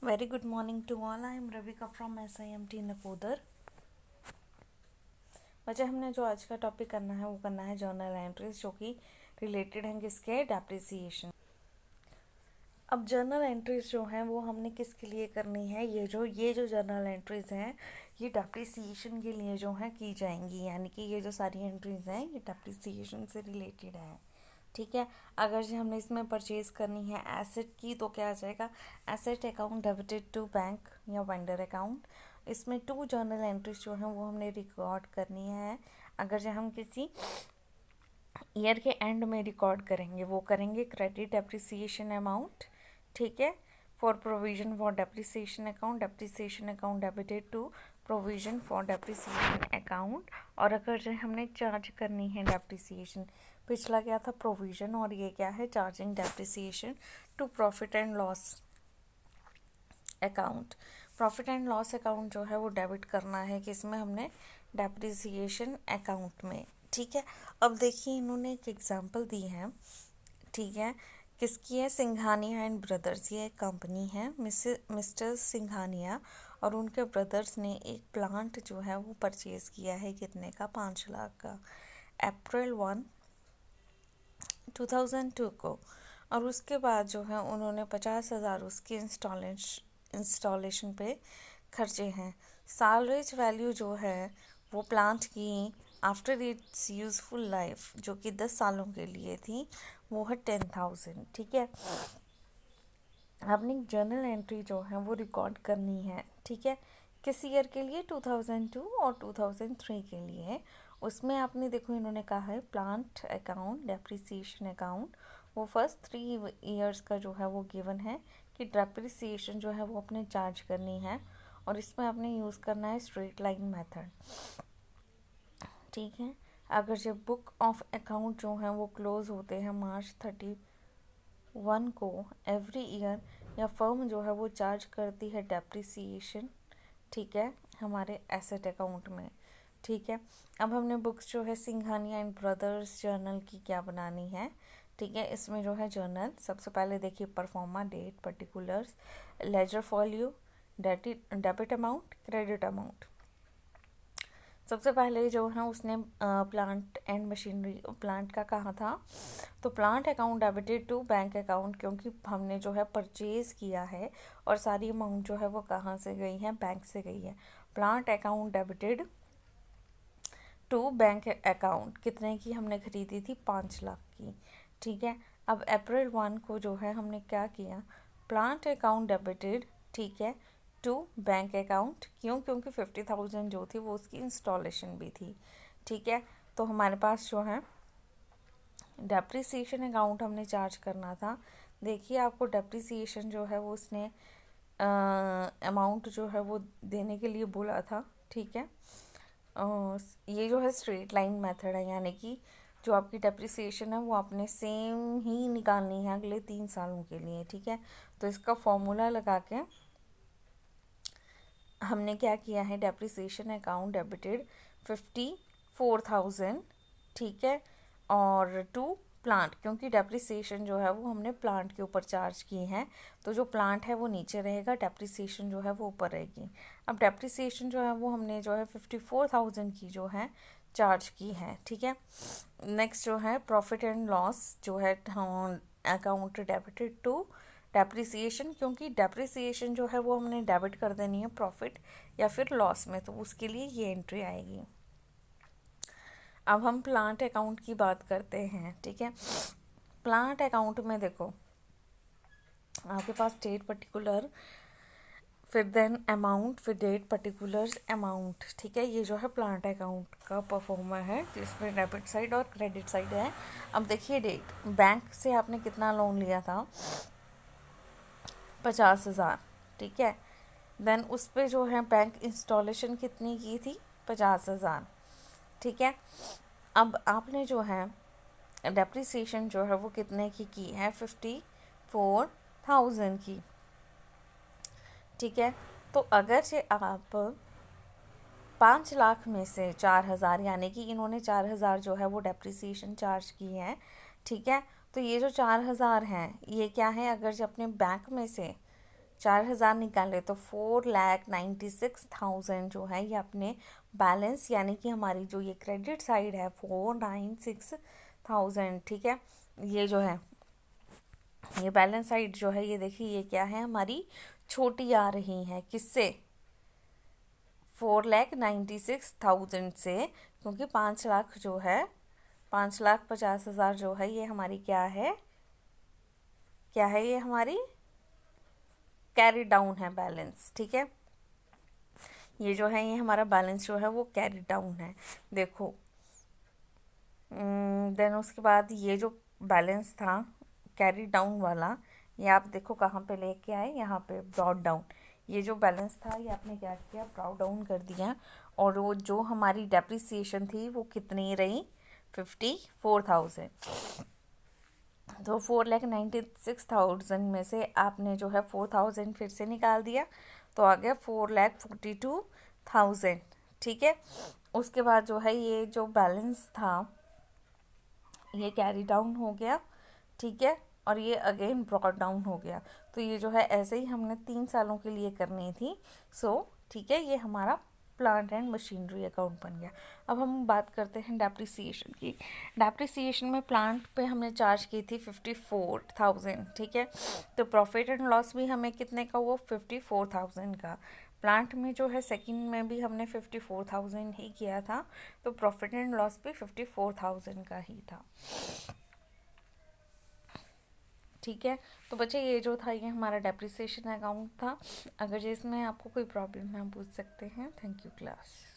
Very good morning to all. I am Ravika from SIMT Nakodar. बच्चे हमने जो आज का टॉपिक करना है वो करना है जर्नल एंट्रीज, जो कि रिलेटेड हैं किसके, डेप्रिसिएशन। अब जर्नल एंट्रीज जो हैं वो हमने किसके लिए करनी है, ये जो जर्नल एंट्रीज हैं ये डेप्रिसिएशन के लिए जो है की जाएंगी, यानी कि ये जो सारी एंट्रीज हैं ये डेप्रिसिएशन से रिलेटेड है। ठीक है। अगर जो हमने इसमें परचेज करनी है एसेट की तो क्या आ जाएगा, asset account debited to bank या वेंडर अकाउंट। इसमें 2 जर्नल एंट्रीज जो हैं वो हमने रिकॉर्ड करनी है। अगर जो हम किसी ईयर के एंड में रिकॉर्ड करेंगे वो करेंगे क्रेडिट डेप्रिसिएशन अमाउंट। ठीक है। For provision for depreciation account debited to provision for depreciation account. और अगर जो हमने चार्ज करनी है डेप्रिसिएशन, पिछला क्या था, प्रोविजन, और ये क्या है, charging depreciation to profit and loss account. Profit and loss account जो है वो डेबिट करना है किसमें, हमने डेप्रिसिएशन अकाउंट में। ठीक है। अब देखिए इन्होंने एक एग्जांपल दी है। ठीक है। किसकी है, सिंघानिया एंड ब्रदर्स। ये एक कंपनी है, मिस्टर सिंघानिया और उनके ब्रदर्स ने एक प्लांट जो है वो परचेज किया है, कितने का, 5 लाख का, अप्रैल 1 2002 को। और उसके बाद जो है उन्होंने 50,000 उसकी इंस्टॉलेशन पे खर्चे हैं। सैलरीज वैल्यू जो है वो प्लांट की आफ्टर इट्स यूजफुल लाइफ, जो कि 10 सालों के लिए थी, वो है 10,000। ठीक है। अपनी जर्नल एंट्री जो है वो रिकॉर्ड करनी है। ठीक है। किस ईयर के लिए, 2002 और 2003 के लिए। उसमें आपने देखो इन्होंने कहा है प्लांट अकाउंट डेप्रिसिएशन अकाउंट, वो फर्स्ट 3 ईयर्स का जो है वो गिवन है कि डेप्रिसिएशन जो है वो अपने चार्ज करनी है, और इसमें आपने यूज़ करना है स्ट्रेट लाइन मेथड। ठीक है। अगर जब बुक ऑफ अकाउंट जो है वो क्लोज होते हैं मार्च 31 को एवरी ईयर, या फर्म जो है वो चार्ज करती है डेप्रिसिएशन, ठीक है, हमारे एसेट अकाउंट में। ठीक है। अब हमने बुक्स जो है सिंघानिया एंड ब्रदर्स जर्नल की क्या बनानी है। ठीक है। इसमें जो है जर्नल, सबसे पहले देखिए proforma, date, particulars, ledger folio, debit amount, credit amount. सबसे पहले जो है उसने प्लांट एंड मशीनरी, प्लांट का कहा था, तो plant account debited to bank account, क्योंकि हमने जो है परचेज किया है और सारी अमाउंट जो है वो कहाँ से गई है, बैंक से गई है। Plant account debited to bank account, कितने की हमने खरीदी थी, 5 लाख की। ठीक है। अब अप्रैल 1 को जो है हमने क्या किया, प्लांट अकाउंट डेबिटेड, ठीक है, टू बैंक अकाउंट। क्यों, क्योंकि 50,000 जो थी वो उसकी इंस्टॉलेशन भी थी। ठीक है। तो हमारे पास जो है डेप्रिसिएशन अकाउंट हमने चार्ज करना था। देखिए आपको डेप्रिसिएशन जो है वो उसने अमाउंट जो है वो देने के लिए बोला था। ठीक है। ये जो है स्ट्रेट लाइन मेथड है, यानी कि जो आपकी डेप्रिसिएशन है वो आपने सेम ही निकालनी है अगले 3 सालों के लिए। ठीक है। तो इसका फॉर्मूला लगा के हमने क्या किया है, डेप्रिसिएशन अकाउंट डेबिटेड 54,000, ठीक है, और टू प्लांट, क्योंकि डेप्रिसिएशन जो है वो हमने प्लांट के ऊपर चार्ज की है, तो जो प्लांट है वो नीचे रहेगा, डेप्रिसिएशन जो है वो ऊपर रहेगी। अब डेप्रिसिएशन जो है वो हमने जो है 54,000 की जो है चार्ज की है। ठीक है। नेक्स्ट जो है प्रॉफिट एंड लॉस जो है अकाउंट डेबिटेड टू डेप्रिसिएशन, क्योंकि डेप्रिसिएशन जो है वो हमने डेबिट कर देनी है प्रॉफिट या फिर लॉस में, तो उसके लिए ये एंट्री आएगी। अब हम प्लांट अकाउंट की बात करते हैं। ठीक है। प्लांट अकाउंट में देखो आपके पास डेट पर्टिकुलर, फिर देन अमाउंट, फिर डेट पर्टिकुलर्स अमाउंट। ठीक है। ये जो है प्लांट अकाउंट का परफॉर्मा है, जिसमें डेबिट साइड और क्रेडिट साइड है। अब देखिए डेट, बैंक से आपने कितना लोन लिया था, 50,000। ठीक है। देन उस पर जो है बैंक इंस्टॉलेशन कितनी की थी, 50,000। ठीक है। अब आपने जो है डेप्रिसिएशन जो है वो कितने की है, 54,000 की। ठीक है। तो अगर से आप 5 लाख में से 4,000, यानी कि इन्होंने 4,000 जो है वो डेप्रिसिएशन चार्ज की है। ठीक है। तो ये जो 4,000 हैं ये क्या है, अगर जो अपने बैंक में से 4,000 निकाले तो 4,96,000 जो है ये अपने बैलेंस, यानी कि हमारी जो ये क्रेडिट साइड है 496,000, ठीक है। ये जो है ये बैलेंस साइड जो है ये देखिए ये क्या है, हमारी छोटी आ रही है, किससे? 4,96,000 से, क्योंकि 5 लाख जो है 5,50,000 जो है ये हमारी क्या है, क्या है ये हमारी कैरी डाउन है बैलेंस, ठीक है। ये जो है ये हमारा बैलेंस जो है वो कैरी डाउन है, देखो। देन उसके बाद ये जो बैलेंस था कैरी डाउन वाला, ये आप देखो कहाँ पे लेके आए, यहाँ पे ब्रॉड डाउन। ये जो बैलेंस था ये आपने क्या किया, ब्रॉड डाउन कर दिया। और वो जो हमारी डेप्रिसिएशन थी वो कितनी रही, 54,000। तो 4,96,000 में से आपने जो है 4,000 फिर से निकाल दिया, तो आ गया 4,42,000, ठीक है। उसके बाद जो है ये जो बैलेंस था ये कैरी डाउन हो गया, ठीक है, और ये अगेन ब्रॉड डाउन हो गया। तो ये जो है ऐसे ही हमने 3 सालों के लिए करनी थी। ठीक है, ये हमारा प्लांट एंड मशीनरी अकाउंट बन गया। अब हम बात करते हैं डेप्रिसिएशन की। डेप्रिसिएशन में प्लांट पे हमने चार्ज की थी 54,000, ठीक है। तो प्रॉफिट एंड लॉस भी हमें कितने का हुआ, 54,000 का। प्लांट में जो है सेकंड में भी हमने 54,000 ही किया था, तो प्रॉफिट एंड लॉस भी 54,000 का ही था, ठीक है। तो बच्चे ये जो था ये हमारा डेप्रिसिएशन अकाउंट था। अगर इसमें आपको कोई प्रॉब्लम है आप पूछ सकते हैं। Thank you class.